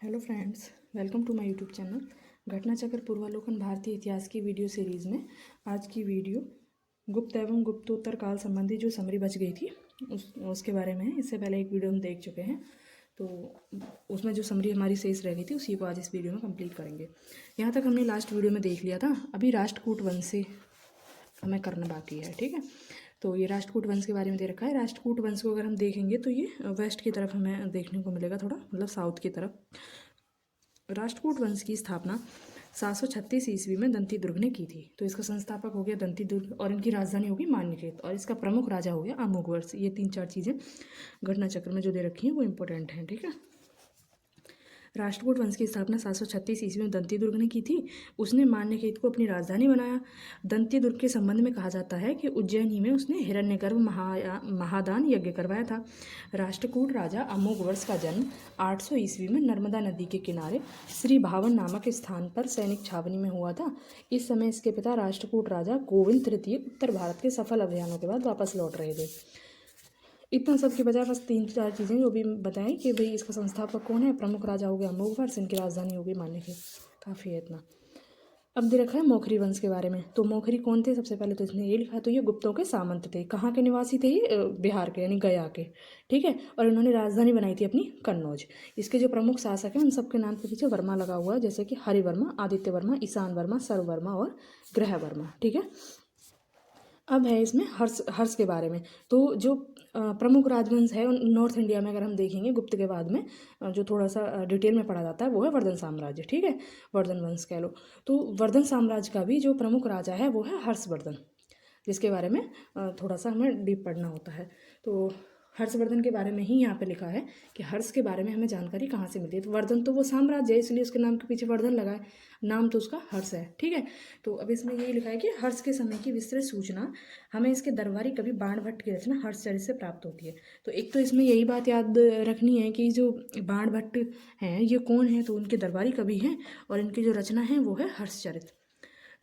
Hello friends, welcome to my YouTube channel Ghatna Chakra पूर्वालोकन भारतीय इतिहास की वीडियो सीरीज़ में आज की वीडियो गुप्त एवं गुप्तोत्तर काल संबंधी जो समरी बच गई थी उसके बारे में है। इससे पहले एक वीडियो हम देख चुके हैं, तो उसमें जो समरी हमारी शेष रह गई थी उसी को आज इस वीडियो में कंप्लीट करेंगे। यहाँ तक हमने लास्ट वीडियो में देख लिया था। अभी राष्ट्रकूट वंश से हमें करना बाकी है, ठीक है। तो ये राष्ट्रकूट वंश के बारे में दे रखा है। राष्ट्रकूट वंश को अगर हम देखेंगे तो ये वेस्ट की तरफ हमें देखने को मिलेगा, थोड़ा मतलब साउथ की तरफ। राष्ट्रकूट वंश की स्थापना 736 ईस्वी में दंती दुर्ग ने की थी। तो इसका संस्थापक हो गया दंती दुर्ग और इनकी राजधानी होगी मान्यखेत और इसका प्रमुख राजा हो गया अमोघवर्ष। ये 3-4 चीज़ें घटना चक्र में जो दे रखी हैं वो इंपॉर्टेंट हैं, ठीक है। राष्ट्रकूट वंश की स्थापना 736 ईस्वी में दंती दुर्ग ने की थी। उसने मान्यखेत को अपनी राजधानी बनाया। दंती दुर्ग के संबंध में कहा जाता है कि उज्जैनी में उसने हिरण्यगर्भ महादान यज्ञ करवाया था। राष्ट्रकूट राजा अमोघवर्ष का जन्म 800 ईस्वी में नर्मदा नदी के किनारे श्री भावन नामक स्थान पर सैनिक छावनी में हुआ था। इस समय इसके पिता राष्ट्रकूट राजा गोविंद तृतीय उत्तर भारत के सफल अभियानों के बाद वापस लौट रहे थे। इतना सब के बजाय बस 3-4 चीज़ें जो भी बताएं कि भाई इसका संस्थापक कौन है। प्रमुख राजा हो गया अमोघवर्ष, इनकी राजधानी हो गई मान्यखेत। काफ़ी है इतना। अब दे रखा है मोखरी वंश के बारे में। तो मोखरी कौन थे? सबसे पहले तो इसने ये लिखा है, तो ये गुप्तों के सामंत थे। कहाँ के निवासी थे ये? बिहार के, यानी गया के, ठीक है। और इन्होंने राजधानी बनाई थी अपनी कन्नौज। इसके जो प्रमुख शासक हैं उन सबके नाम के पीछे वर्मा लगा हुआ है, जैसे कि हरिवर्मा, आदित्य वर्मा, ईशान वर्मा, सर्ववर्मा और ग्रह वर्मा, ठीक है। अब है इसमें हर्ष के बारे में। तो जो प्रमुख राजवंश है नॉर्थ इंडिया में अगर हम देखेंगे गुप्त के बाद में जो थोड़ा सा डिटेल में पढ़ा जाता है वो है वर्धन साम्राज्य, ठीक है। वर्धन वंश कह लो। तो वर्धन साम्राज्य का भी जो प्रमुख राजा है वो है हर्षवर्धन, जिसके बारे में थोड़ा सा हमें डीप पढ़ना होता है। तो हर्षवर्धन के बारे में ही यहाँ पे लिखा है कि हर्ष के बारे में हमें जानकारी कहाँ से मिलती है। तो वर्धन तो वो साम्राज्य है, इसलिए उसके नाम के पीछे वर्धन लगा है, नाम तो उसका हर्ष है, ठीक है। तो अब इसमें यही लिखा है कि हर्ष के समय की विस्तृत सूचना हमें इसके दरबारी कवि बाणभट्ट की रचना हर्षचरित से प्राप्त होती है। तो एक तो इसमें यही बात याद रखनी है कि जो बाणभट्ट हैं ये कौन है, तो उनके दरबारी कवि हैं और इनकी जो रचना है वो है हर्षचरित।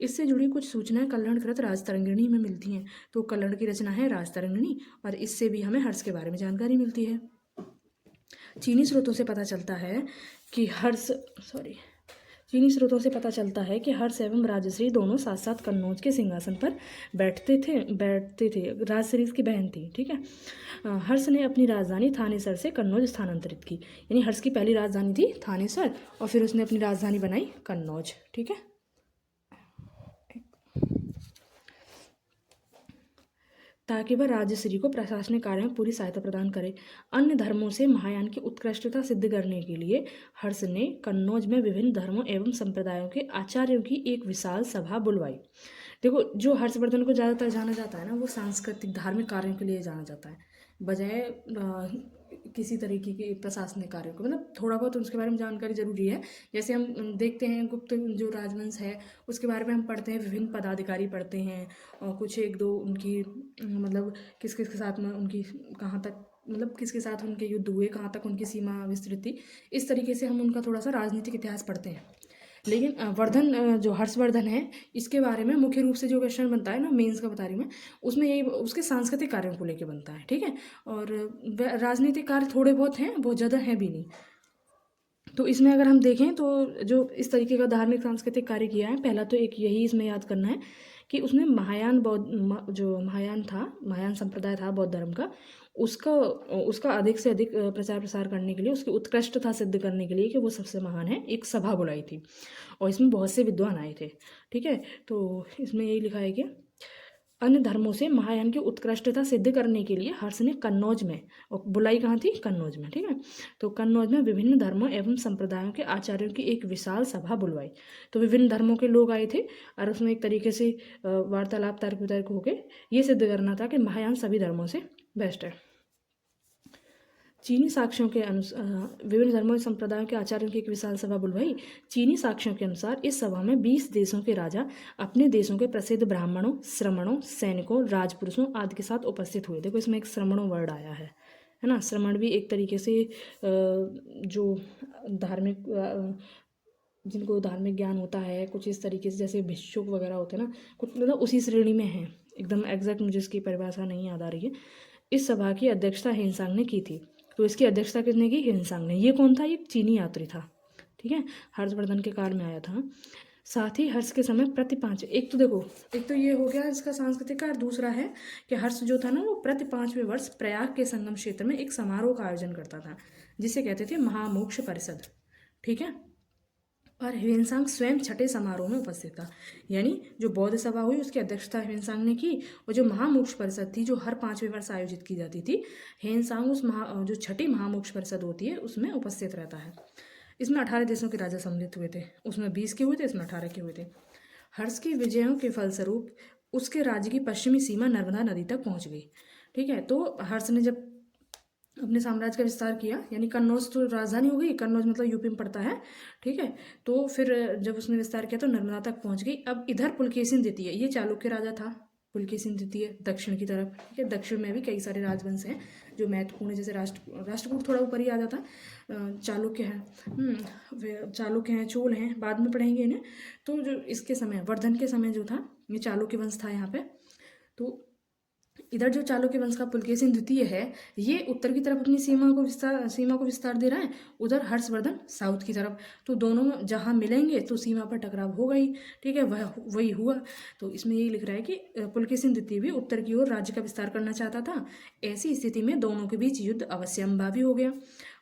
इससे जुड़ी कुछ सूचनाएं कल्याणकृत राजतरंगिणी में मिलती हैं। तो कल्याण की रचना है राजतरंगिणी और इससे भी हमें हर्ष के बारे में जानकारी मिलती है। चीनी स्रोतों से पता चलता है कि हर्ष एवं राजश्री दोनों साथ साथ कन्नौज के सिंहासन पर बैठते थे। राजश्री की बहन थी, ठीक है। हर्ष ने अपनी राजधानी थानेसर से कन्नौज स्थानांतरित की, यानी हर्ष की पहली राजधानी थी थानेसर और फिर उसने अपनी राजधानी बनाई कन्नौज, ठीक है। ताकि वह राजश्री को प्रशासनिक कार्य में पूरी सहायता प्रदान करे। अन्य धर्मों से महायान की उत्कृष्टता सिद्ध करने के लिए हर्ष ने कन्नौज में विभिन्न धर्मों एवं संप्रदायों के आचार्यों की एक विशाल सभा बुलवाई। देखो, जो हर्षवर्धन को ज़्यादातर जाना जाता है ना वो सांस्कृतिक धार्मिक कार्यों के लिए जाना जाता है, बजाय किसी तरीके के प्रशासनिक कार्यों को। मतलब थोड़ा बहुत उसके बारे में जानकारी जरूरी है। जैसे हम देखते हैं गुप्त जो राजवंश है उसके बारे में हम पढ़ते हैं, विभिन्न पदाधिकारी पढ़ते हैं और कुछ एक दो उनकी मतलब किस किस के साथ में उनकी कहाँ तक, मतलब किसके साथ उनके युद्ध हुए, कहाँ तक उनकी सीमा विस्तृत थी, इस तरीके से हम उनका थोड़ा सा राजनीतिक इतिहास पढ़ते हैं। लेकिन जो हर्षवर्धन है इसके बारे में मुख्य रूप से जो क्वेश्चन बनता है ना, मेंस का बता रही हूँ मैं, उसमें यही उसके सांस्कृतिक कार्यों को लेके बनता है, ठीक है। और राजनीतिक कार्य थोड़े बहुत हैं, बहुत ज़्यादा हैं भी नहीं। तो इसमें अगर हम देखें तो जो इस तरीके का धार्मिक सांस्कृतिक कार्य किया है, पहला तो एक यही इसमें याद करना है कि उसने महायान बौद्ध जो महायान संप्रदाय था बौद्ध धर्म का, उसका अधिक से अधिक प्रचार प्रसार करने के लिए, उसकी उत्कृष्टता सिद्ध करने के लिए कि वो सबसे महान है, एक सभा बुलाई थी और इसमें बहुत से विद्वान आए थे, ठीक है। तो इसमें यही लिखा है कि अन्य धर्मों से महायान की उत्कृष्टता सिद्ध करने के लिए हर्ष ने कन्नौज में, और बुलाई कहाँ थी? कन्नौज में, ठीक है। तो कन्नौज में विभिन्न धर्मों एवं संप्रदायों के आचार्यों की एक विशाल सभा बुलवाई। तो विभिन्न धर्मों के लोग आए थे और उसमें एक तरीके से वार्तालाप तर्क वितर्क होके ये सिद्ध करना था कि महायान सभी धर्मों से बेस्ट है। चीनी साक्ष्यों के अनुसार विभिन्न धर्मों और संप्रदायों के आचार्यों की एक विशाल सभा बुलवाई। चीनी साक्ष्यों के अनुसार इस सभा में 20 देशों के राजा अपने देशों के प्रसिद्ध ब्राह्मणों, श्रमणों, सैनिकों, राजपुरुषों आदि के साथ उपस्थित हुए। देखो इसमें एक श्रमणों वर्ड आया है ना। श्रमण भी एक तरीके से जो धार्मिक जिनको धार्मिक ज्ञान होता है कुछ इस तरीके से, जैसे भिक्षुक वगैरह होते हैं ना, कुछ मतलब उसी श्रेणी में है। एकदम एग्जैक्ट मुझे इसकी परिभाषा नहीं याद आ रही है। इस सभा की अध्यक्षता हिनसांग ने की थी। तो इसकी अध्यक्षता किसने की? हिनसांग ने। ये कौन था? ये चीनी यात्री था, ठीक है, हर्षवर्धन के काल में आया था। साथ ही हर्ष के समय प्रति 5, एक तो देखो, एक तो ये हो गया इसका सांस्कृतिक कार्य, दूसरा है कि हर्ष जो था ना वो प्रति 5वें वर्ष प्रयाग के संगम क्षेत्र में एक समारोह का आयोजन करता था जिसे कहते थे महामोक्ष परिषद। ठीक है, और ह्वेनसांग स्वयं छठे समारोह में उपस्थित था, यानी जो बौद्ध सभा हुई उसकी अध्यक्षता ह्वेनसांग ने की, और जो महामोक्ष परिषद थी जो हर 5वें वर्ष आयोजित की जाती थी, ह्वेनसांग उस जो छठी महामोक्ष परिषद होती है उसमें उपस्थित रहता है। इसमें 18 देशों के राजा सम्मिलित हुए थे, उसमें 20 के हुए थे, इसमें 18 के हुए थे। हर्ष की विजयों के फलस्वरूप उसके राज्य की पश्चिमी सीमा नर्मदा नदी तक पहुंच गई। ठीक है, तो हर्ष ने जब अपने साम्राज्य का विस्तार किया, यानी कन्नौज तो राजधानी हो गई, कन्नौज मतलब यूपी में पड़ता है। ठीक है, तो फिर जब उसने विस्तार किया तो नर्मदा तक पहुंच गई। अब इधर पुलकेशिन द्वितीय, ये चालुक्य राजा था पुलकेशिन द्वितीय, दक्षिण की तरफ। ठीक है, दक्षिण में भी कई सारे राजवंश हैं जो महत्वपूर्ण है, जैसे राष्ट्रकूट थोड़ा ऊपर ही आ जाता, चालुक्य है, चालुक्य हैं, चोल हैं, बाद में पढ़ेंगे इन्हें। तो जो इसके समय वर्धन के समय जो था ये चालुक्य वंश था यहाँ पे। तो इधर जो चालुक्य वंश का पुलकेशिन द्वितीय है ये उत्तर की तरफ अपनी सीमा को विस्तार दे रहा है, उधर हर्षवर्धन साउथ की तरफ। तो दोनों जहाँ मिलेंगे तो सीमा पर टकराव होगा ही। ठीक है, वही हुआ। तो इसमें यही लिख रहा है कि पुलकेशिन द्वितीय भी उत्तर की ओर राज्य का विस्तार करना चाहता था। ऐसी स्थिति में दोनों के बीच युद्ध अवश्यंभावी हो गया।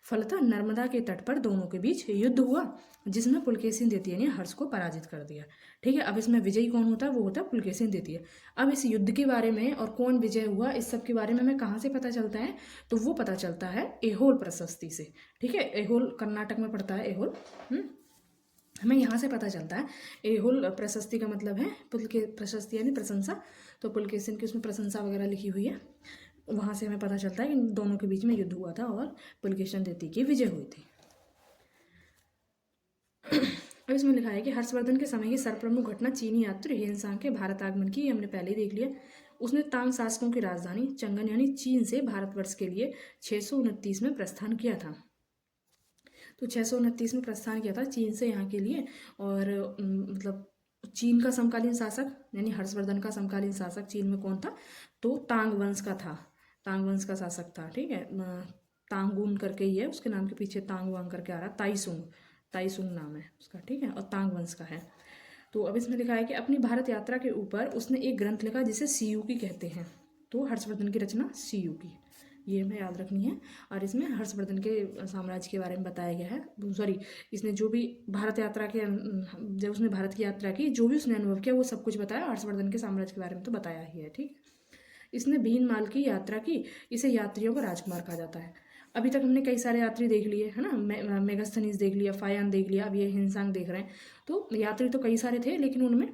फलतः नर्मदा के तट पर दोनों के बीच युद्ध हुआ जिसमें पुलकेशिन द्वितीय ने हर्ष को पराजित कर दिया। ठीक है, अब इसमें विजयी कौन होता है, वो होता है पुलकेशिन द्वितीय। अब इस युद्ध के बारे में और कौन विजय हुआ इस सब के बारे में हमें कहाँ से पता चलता है, तो वो पता चलता है ऐहोल प्रशस्ति से। ठीक है, ऐहोल कर्नाटक में पड़ता है ऐहोल, हमें यहाँ से पता चलता है। ऐहोल प्रशस्ति का मतलब है पुलके प्रशस्ति यानी प्रशंसा, तो पुलकेशिन की उसमें प्रशंसा वगैरह लिखी हुई है, वहाँ से हमें पता चलता है कि दोनों के बीच में युद्ध हुआ था और पुलकेशिन द्वितीय की विजय हुई थी। अब इसमें लिखा है कि हर्षवर्धन के समय की सर्वप्रमुख घटना चीनी यात्री ह्वेनसांग के भारत आगमन की, हमने पहले ही देख लिया। उसने तांग शासकों की राजधानी चंगन यानी चीन से भारतवर्ष के लिए 629 में प्रस्थान किया था। तो 629 में प्रस्थान किया था चीन से यहाँ के लिए, और मतलब चीन का समकालीन शासक यानी हर्षवर्धन का समकालीन शासक चीन में कौन था, तो तांग वंश का था, तांग वंश का शासक था। ठीक है, तांगुन करके ही है, उसके नाम के पीछे तांग वांग करके आ रहा, ताइसुंग नाम है उसका। ठीक है, और तांग वंश का है। तो अब इसमें लिखा है कि अपनी भारत यात्रा के ऊपर उसने एक ग्रंथ लिखा जिसे सीयूकी कहते हैं। तो हर्षवर्धन की रचना सीयूकी, ये हमें याद रखनी है। और इसमें हर्षवर्धन के साम्राज्य के बारे में बताया गया है, सॉरी, इसने जो भी भारत यात्रा के जब उसने भारत की यात्रा की जो भी उसने अनुभव किया वो सब कुछ बताया, हर्षवर्धन के साम्राज्य के बारे में तो बताया ही है। ठीक, इसने भीनमाल की यात्रा की, इसे यात्रियों का राजकुमार कहा जाता है। अभी तक हमने कई सारे यात्री देख लिए है ना, मेगास्थनीज देख लिया, फायान देख लिया, अब ये ह्वेनसांग देख रहे हैं। तो यात्री तो कई सारे थे, लेकिन उनमें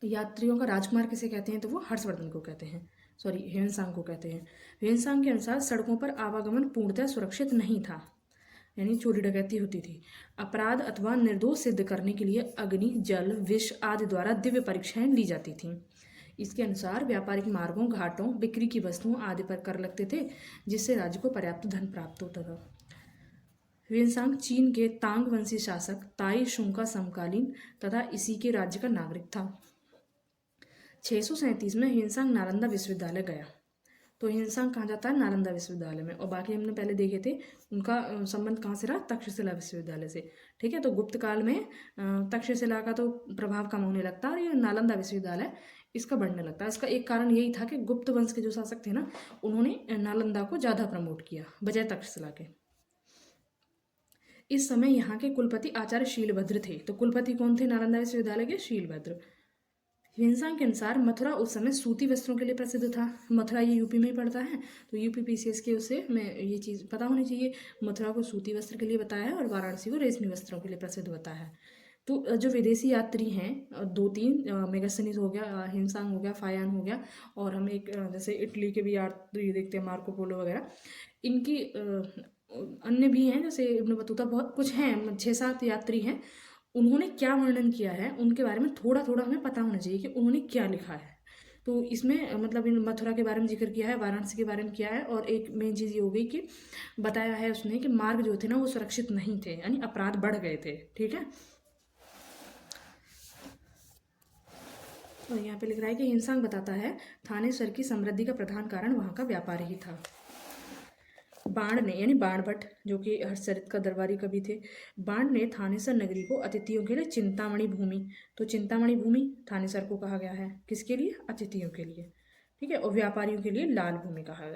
यात्रियों का राजकुमार किसे कहते हैं, तो वो हर्षवर्धन को कहते हैं, सॉरी ह्वेनसांग को कहते हैं। ह्वेनसांग के अनुसार सड़कों पर आवागमन पूर्णतः सुरक्षित नहीं था, यानी चोरी डकैती होती थी। अपराध अथवा निर्दोष सिद्ध करने के लिए अग्नि, जल, विष आदि द्वारा दिव्य परीक्षाएं ली जाती थीं। इसके अनुसार व्यापारिक मार्गों, घाटों, बिक्री की वस्तुओं आदि पर कर लगते थे, जिससे राज्य को पर्याप्त धन प्राप्त होता था। ह्वेनसांग चीन के तांग वंशी शासक ताई शुंग का समकालीन तथा इसी के राज्य का नागरिक था। 637 में ह्वेनसांग नालंदा विश्वविद्यालय गया। तो ह्वेनसांग कहाँ जाता है, नालंदा विश्वविद्यालय में। और बाकी हमने पहले देखे थे उनका संबंध कहाँ से रहा, तक्षशिला विश्वविद्यालय से। ठीक है, तो गुप्त काल में तक्षशिला का तो प्रभाव कम होने लगता है और ये नालंदा विश्वविद्यालय इसका बढ़ने लगता है। इसका एक कारण यही था कि गुप्त वंश के जो शासक थे ना, उन्होंने नालंदा को ज़्यादा प्रमोट किया बजाय तक्षशिला के। इस समय यहाँ के कुलपति आचार्य शीलभद्र थे। तो कुलपति कौन थे नालंदा विश्वविद्यालय के, शीलभद्र। ह्वेनसांग के अनुसार मथुरा उस समय सूती वस्त्रों के लिए प्रसिद्ध था। मथुरा ये यूपी में ही पड़ता है, तो यूपी पीसीएस के उससे मैं ये चीज़ पता होनी चाहिए। मथुरा को सूती वस्त्र के लिए बताया है और वाराणसी को रेशमी वस्त्रों के लिए प्रसिद्ध बताया है। तो जो विदेशी यात्री हैं 2-3 मेगास्थनीज हो गया, ह्वेनसांग हो गया, फायान हो गया, और हम एक जैसे इटली के भी यात्री देखते हैं मार्को पोलो वगैरह, इनकी अन्य भी हैं जैसे इब्न बतूता, बहुत कुछ हैं, 6-7 यात्री हैं। उन्होंने क्या वर्णन किया है उनके बारे में थोड़ा थोड़ा हमें पता होना चाहिए कि उन्होंने क्या लिखा है। तो इसमें मतलब इन मथुरा के बारे में जिक्र किया है, वाराणसी के बारे में किया है, और एक मेन चीज़ ये हो गई कि बताया है उसने कि मार्ग जो थे ना वो सुरक्षित नहीं थे, यानी अपराध बढ़ गए थे। ठीक है, और यहाँ पे लिख रहा है कि ह्वेनसांग बताता है थानेश्वर की समृद्धि का प्रधान कारण वहाँ का व्यापार ही था। बाण ने यानी बाणभट्ट जो कि हर्षचरित का दरबारी कवि थे, बाण ने थानेसर नगरी को अतिथियों के लिए चिंतामणि भूमि, तो चिंतामणि भूमि थानेसर को कहा गया है, किसके लिए? अतिथियों के लिए, ठीक है। और व्यापारियों के लिए लाल भूमि कहा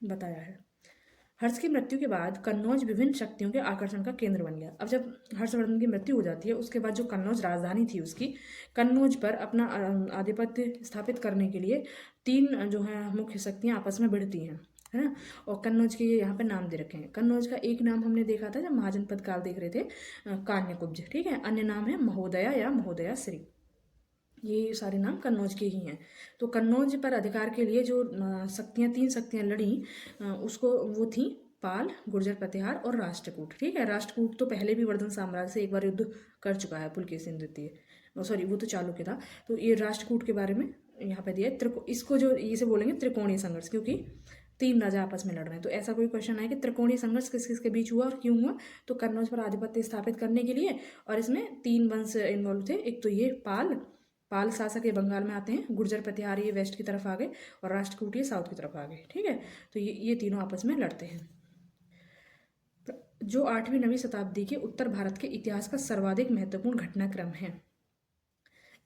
बताया है। हर्ष की मृत्यु के बाद कन्नौज विभिन्न शक्तियों के आकर्षण का केंद्र बन गया। अब जब हर्षवर्धन की मृत्यु हो जाती है उसके बाद जो कन्नौज राजधानी थी उसकी, कन्नौज पर अपना आधिपत्य स्थापित करने के लिए तीन जो है मुख्य शक्तियां आपस में भिड़ती हैं, है ना। और कन्नौज के ये यहाँ पे नाम दे रखे हैं। कन्नौज का एक नाम हमने देखा था जब महाजनपद काल देख रहे थे, कान्यकुब्ज, ठीक है। अन्य नाम है महोदया या महोदया श्री, ये सारे नाम कन्नौज के ही हैं। तो कन्नौज पर अधिकार के लिए जो शक्तियाँ, तीन शक्तियाँ लड़ी, उसको वो थी पाल, गुर्जर प्रतिहार और राष्ट्रकूट, ठीक है। राष्ट्रकूट तो पहले भी वर्धन साम्राज्य से एक बार युद्ध कर चुका है, पुलकेशिन द्वितीय, सॉरी वो तो चालुक्य था। तो ये राष्ट्रकूट के बारे में यहाँ पे दिया है। इसको जो इसे बोलेंगे त्रिकोणीय संघर्ष, क्योंकि तीन राजा आपस में लड़ रहे हैं। तो ऐसा कोई क्वेश्चन है कि त्रिकोणीय संघर्ष किस किस के बीच हुआ और क्यों हुआ, तो कन्नौज पर आधिपत्य स्थापित करने के लिए, और इसमें तीन वंश इन्वॉल्व थे। एक तो ये पाल शासक ये बंगाल में आते हैं, गुर्जर प्रतिहार ये वेस्ट की तरफ आ गए, और राष्ट्रकूट ये साउथ की तरफ आ गए, ठीक है। तो ये तीनों आपस में लड़ते हैं। जो 8वीं 9वीं शताब्दी के उत्तर भारत के इतिहास का सर्वाधिक महत्वपूर्ण घटनाक्रम है।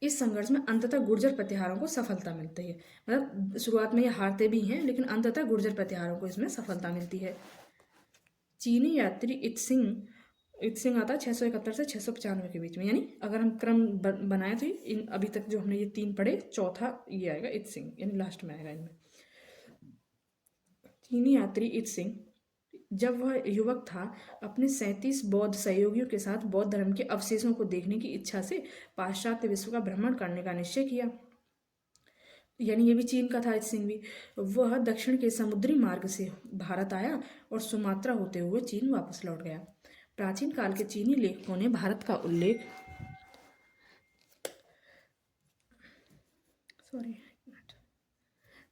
इस संघर्ष में अंततः गुर्जर प्रतिहारों को सफलता मिलती है, मतलब शुरुआत में ये हारते भी हैं लेकिन अंततः गुर्जर प्रतिहारों को इसमें सफलता मिलती है। चीनी यात्री इत्सिंग आता है 671 से 695 के बीच में, यानी अगर हम क्रम बनाए तो इन अभी तक जो हमने ये तीन पढ़े, चौथा ये आएगा इत्सिंग, यानी लास्ट में आएगा इनमें। चीनी यात्री इत्सिंग जब वह युवक था अपने 37 बौद्ध सहयोगियों के साथ बौद्ध धर्म के अवशेषों को देखने की इच्छा से पाश्चात्य विश्व का भ्रमण करने का निश्चय किया। यानी ये भी चीन का था इत्सिंग भी। वह दक्षिण के समुद्री मार्ग से भारत आया और सुमात्रा होते हुए चीन वापस लौट गया। प्राचीन काल के चीनी लेखकों ने भारत का उल्लेख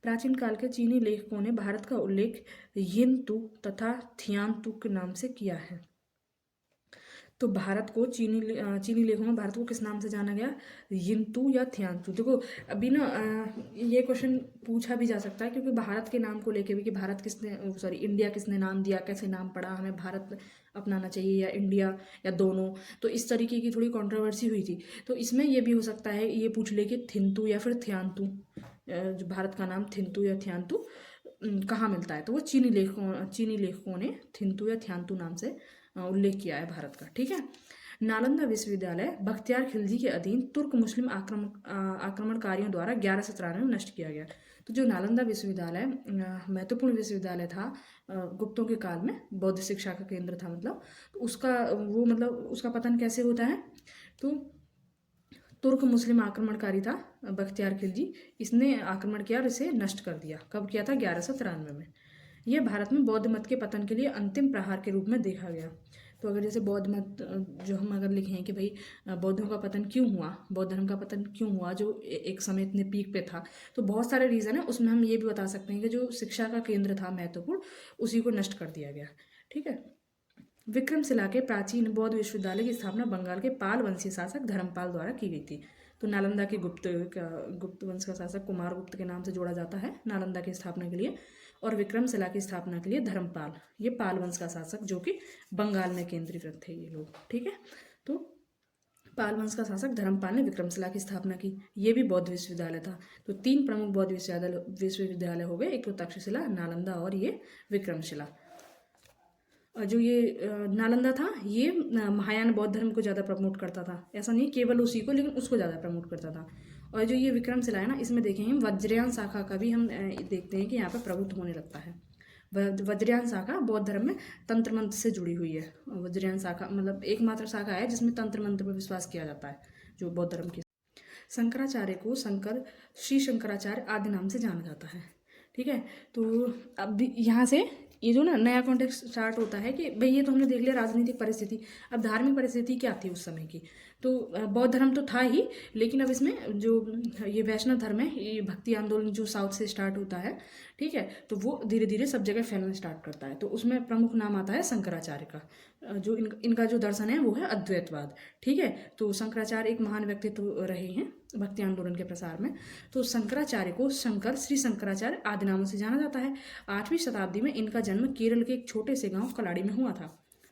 प्राचीन काल के चीनी लेखकों ने भारत का उल्लेख यिनतु तथा थियानतु के नाम से किया है। तो भारत को चीनी लेखों में भारत को किस नाम से जाना गया? यिनतु या थियानतु। देखो अभी ना ये क्वेश्चन पूछा भी जा सकता है, क्योंकि भारत के नाम को लेके भी कि भारत किसने इंडिया किसने नाम दिया, कैसे नाम पड़ा, हमें भारत अपनाना चाहिए या इंडिया या दोनों, तो इस तरीके की थोड़ी कंट्रोवर्सी हुई थी। तो इसमें ये भी हो सकता है ये पूछ ले कि थिंतु या फिर थियानतु, जो भारत का नाम थिंतु या थियानतु कहाँ मिलता है। तो वो चीनी लेखकों ने थिंतु या थियानतु नाम से उल्लेख किया है भारत का, ठीक है। नालंदा विश्वविद्यालय बख्तियार खिलजी के अधीन तुर्क मुस्लिम आक्रमणकारियों द्वारा 1193 में नष्ट किया गया। तो जो नालंदा विश्वविद्यालय महत्वपूर्ण विश्वविद्यालय था गुप्तों के काल में, बौद्ध शिक्षा का केंद्र था, मतलब तो उसका पतन कैसे होता है? तो तुर्क मुस्लिम आक्रमणकारी था बख्तियार खिलजी, इसने आक्रमण किया और इसे नष्ट कर दिया। कब किया था? 1193 में। यह भारत में बौद्ध मत के पतन के लिए अंतिम प्रहार के रूप में देखा गया। तो अगर जैसे बौद्ध मत जो हम अगर लिखें कि भाई बौद्धों का पतन क्यों हुआ, बौद्ध धर्म का पतन क्यों हुआ, जो एक समय इतने पीक पे था, तो बहुत सारे रीज़न है। उसमें हम ये भी बता सकते हैं कि जो शिक्षा का केंद्र था महत्वपूर्ण, उसी को नष्ट कर दिया गया, ठीक है। विक्रमशिला के प्राचीन बौद्ध विश्वविद्यालय की स्थापना बंगाल के पाल वंशीय शासक धर्मपाल द्वारा की गई थी। तो नालंदा के गुप्त वंश का शासक कुमारगुप्त के नाम से जोड़ा जाता है नालंदा की स्थापना के लिए, और विक्रमशिला की स्थापना के लिए धर्मपाल, ये पाल वंश का शासक जो कि बंगाल में केंद्रीकृत थे ये लोग, ठीक है। तो पाल वंश का शासक धर्मपाल ने विक्रमशिला की स्थापना की। ये भी बौद्ध विश्वविद्यालय था। तो तीन प्रमुख बौद्ध विश्वविद्यालय हो गए, एक तो तक्षशिला, नालंदा और ये विक्रमशिला। जो ये नालंदा था ये महायान बौद्ध धर्म को ज़्यादा प्रमोट करता था, ऐसा नहीं केवल उसी को, लेकिन उसको ज़्यादा प्रमोट करता था। और जो ये विक्रमशिला है ना, इसमें देखेंगे हम वज्रयान शाखा का भी हम देखते हैं कि यहाँ पर प्रभुत्व होने लगता है। वज्रयान शाखा बौद्ध धर्म में तंत्र मंत्र से जुड़ी हुई है। वज्रयान शाखा मतलब एकमात्र शाखा है जिसमें तंत्र मंत्र पर विश्वास किया जाता है जो बौद्ध धर्म की। शंकराचार्य को श्री शंकराचार्य आदि नाम से जाना जाता है, ठीक है। तो अब यहाँ से ये जो ना नया कॉन्टेक्स्ट स्टार्ट होता है कि भाई ये तो हमने देख लिया राजनीतिक परिस्थिति, अब धार्मिक परिस्थिति क्या थी उस समय की। तो बौद्ध धर्म तो था ही, लेकिन अब इसमें जो ये वैष्णव धर्म है, ये भक्ति आंदोलन जो साउथ से स्टार्ट होता है, ठीक है, तो वो धीरे धीरे सब जगह फैलना स्टार्ट करता है। तो उसमें प्रमुख नाम आता है शंकराचार्य का। जो इनका जो दर्शन है वो है अद्वैतवाद, ठीक है। तो शंकराचार्य एक महान व्यक्तित्व रहे हैं भक्ति आंदोलन के प्रसार में। तो शंकराचार्य को शंकर, श्री शंकराचार्य आदि नामों से जाना जाता है। 8वीं शताब्दी में इनका जन्म केरल के एक छोटे से गांव कलाड़ी में हुआ था।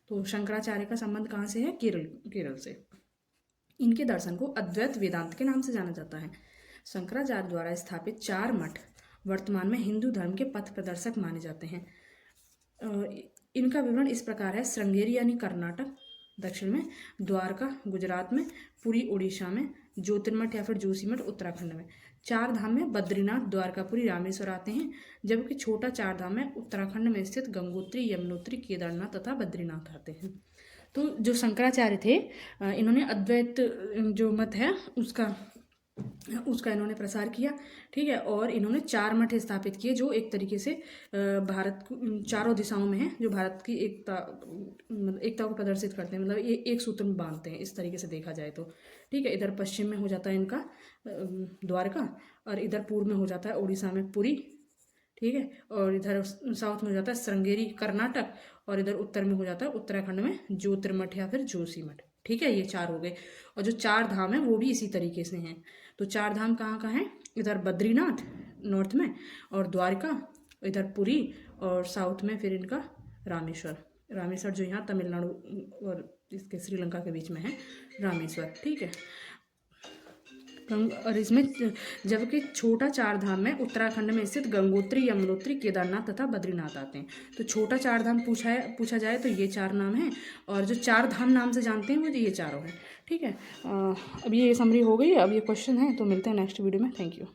तो शंकराचार्य का संबंध कहाँ से है? केरल से। इनके दर्शन को अद्वैत वेदांत के नाम से जाना जाता है। शंकराचार्य द्वारा स्थापित 4 मठ वर्तमान में हिंदू धर्म के पथ प्रदर्शक माने जाते हैं। इनका विवरण इस प्रकार है: श्रृंगेरी यानी कर्नाटक दक्षिण में, द्वारका गुजरात में, पुरी उड़ीसा में, ज्योतिर्मठ या फिर जोशीमठ उत्तराखंड में। 4 धाम में बद्रीनाथ, द्वारकापुरी, रामेश्वर आते हैं, जबकि छोटा 4 धाम में उत्तराखंड में स्थित गंगोत्री, यमुनोत्री, केदारनाथ तथा बद्रीनाथ आते हैं। तो जो शंकराचार्य थे, इन्होंने अद्वैत जो मत है उसका इन्होंने प्रसार किया, ठीक है। और इन्होंने 4 मठ स्थापित किए जो एक तरीके से भारत को चारों दिशाओं में है, जो भारत की एकता को प्रदर्शित करते हैं, मतलब ये एक सूत्र में बांधते हैं, इस तरीके से देखा जाए तो, ठीक है। इधर पश्चिम में हो जाता है इनका द्वारका, और इधर पूर्व में हो जाता है उड़ीसा में पुरी, ठीक है, और इधर साउथ में हो जाता है श्रृंगेरी कर्नाटक, और इधर उत्तर में हो जाता है उत्तराखंड में ज्योतिर्मठ या फिर जोशीमठ, ठीक है। ये 4 हो गए। और जो 4 धाम है वो भी इसी तरीके से हैं। तो 4 धाम कहाँ कहाँ हैं? इधर बद्रीनाथ नॉर्थ में, और द्वारका, इधर पुरी, और साउथ में फिर इनका रामेश्वर जो यहाँ तमिलनाडु और इसके श्रीलंका के बीच में है रामेश्वर, ठीक है। और इसमें जबकि छोटा 4 धाम में उत्तराखंड में स्थित गंगोत्री, यमुनोत्री, केदारनाथ तथा बद्रीनाथ आते हैं। तो छोटा 4 धाम पूछा जाए तो ये 4 नाम हैं, और जो 4 धाम नाम से जानते हैं वो ये 4 हैं, ठीक है। अब ये समरी हो गई है। अब ये क्वेश्चन है, तो मिलते हैं नेक्स्ट वीडियो में। Thank you.